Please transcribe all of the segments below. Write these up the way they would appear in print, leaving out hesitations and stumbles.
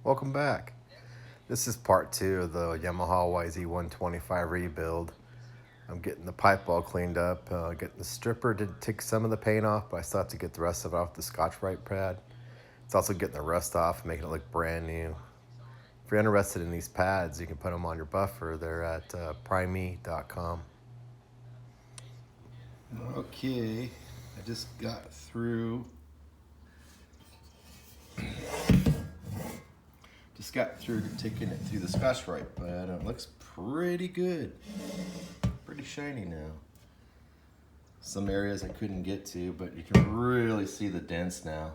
Welcome back. This is part two of the Yamaha YZ125 rebuild. I'm getting the pipe all cleaned up, getting the stripper to take some of the paint off, but I still have to get the rest of it off the Scotch-Brite pad. It's also getting the rust off, making it look brand new. If you're interested in these pads, you can put them on your buffer. They're at primey.com. Okay, I just got through taking it through the Scotch-Brite pad, and it looks pretty good. Pretty shiny now. Some areas I couldn't get to, but you can really see the dents now.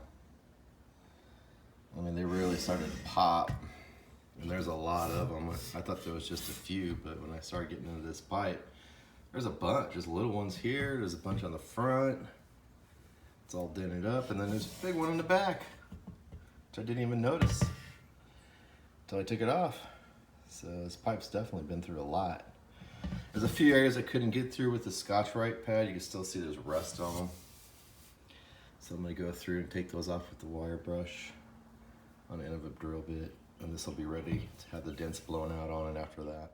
I mean, they really started to pop, and there's a lot of them. I thought there was just a few, but when I started getting into this pipe, there's a bunch. There's little ones here, there's a bunch on the front. It's all dented up, and then there's a big one in the back, which I didn't even notice until I took it off. So this pipe's definitely been through a lot. There's a few areas I couldn't get through with the Scotch-Brite pad. You can still see there's rust on them. So I'm gonna go through and take those off with the wire brush on the end of a drill bit, and this will be ready to have the dents blown out on it after that.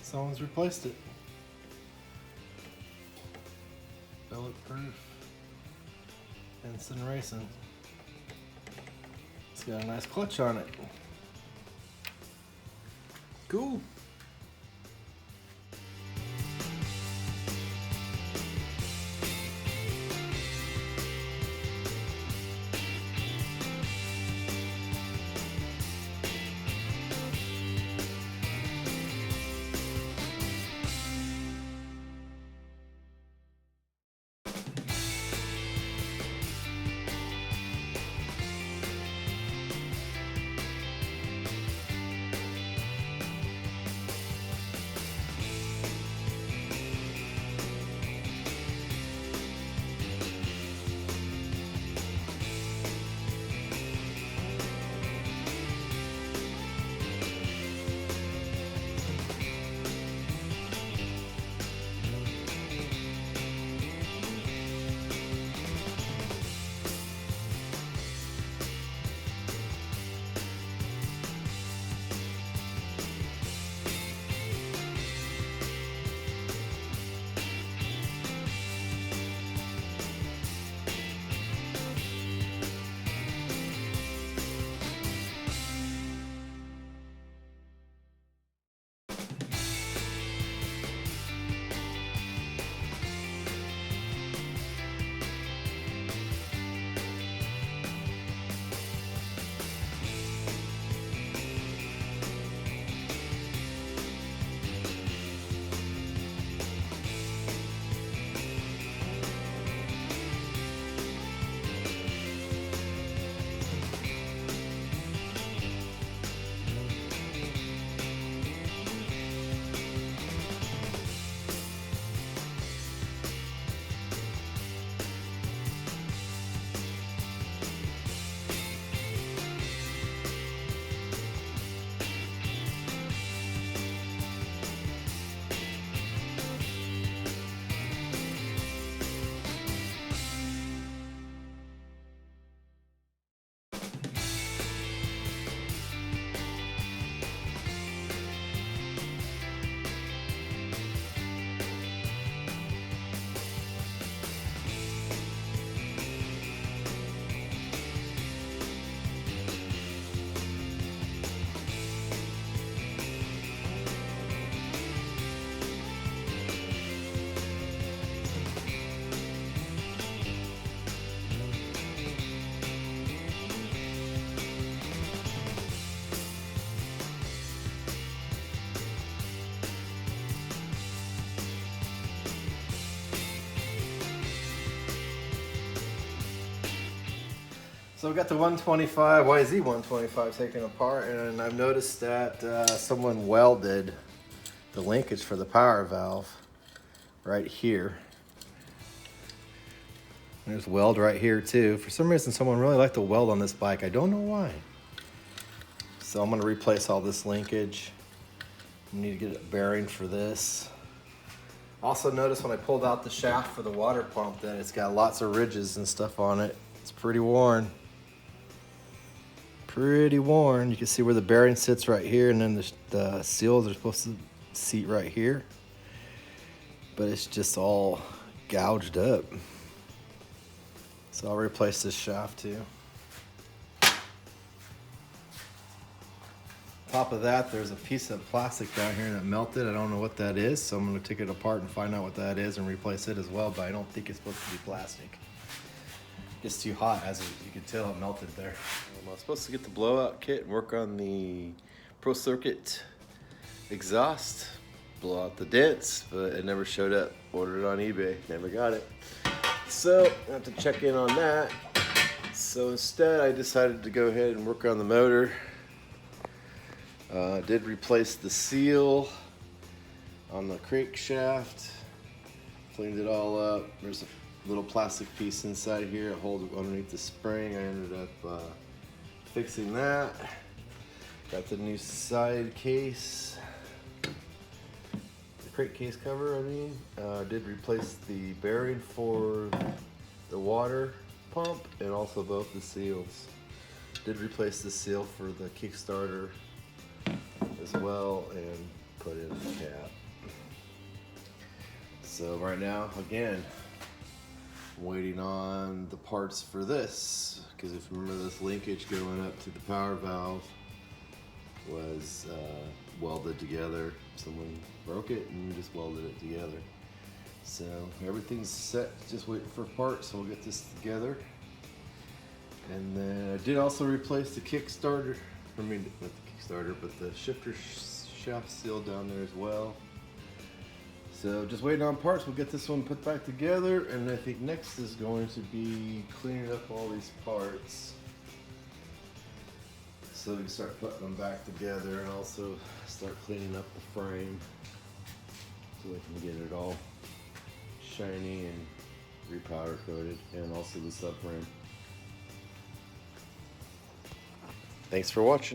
Someone's replaced it. Bulletproof. Instant racing. It's got a nice clutch on it. Cool. So we got the 125 YZ125 taken apart, and I've noticed that someone welded the linkage for the power valve right here. There's weld right here too. For some reason, someone really liked to weld on this bike. I don't know why. So I'm gonna replace all this linkage. I need to get a bearing for this. Also notice when I pulled out the shaft for the water pump that it's got lots of ridges and stuff on it. It's pretty worn. Pretty worn. You can see where the bearing sits right here, and then the seals are supposed to seat right here. But it's just all gouged up. So I'll replace this shaft too. Top of that, there's a piece of plastic down here that melted. I don't know what that is, so I'm gonna take it apart and find out what that is and replace it as well, but I don't think it's supposed to be plastic. It gets too hot, as you can tell, it melted there. I was supposed to get the blowout kit and work on the Pro Circuit exhaust, blow out the dents, but it never showed up. Ordered it on eBay, never got it. So I have to check in on that. So instead, I decided to go ahead and work on the motor. Did replace the seal on the crankshaft, cleaned it all up. There's a little plastic piece inside here that holds underneath the spring. I ended up fixing that. Got the new side case, the crankcase cover, I mean. Did replace the bearing for the water pump and also both the seals. Did replace the seal for the Kickstarter as well and put in the cap. So right now, again, waiting on the parts for this, because if you remember, this linkage going up to the power valve was welded together. Someone broke it and just welded it together. So everything's set, just waiting for parts, so we'll get this together. And then I did also replace the Kickstarter, I mean, not the Kickstarter, but the shifter shaft seal down there as well. So just waiting on parts. We'll get this one put back together, and I think next is going to be cleaning up all these parts so we can start putting them back together, and also start cleaning up the frame so we can get it all shiny and repowder coated, and also the subframe. Thanks for watching.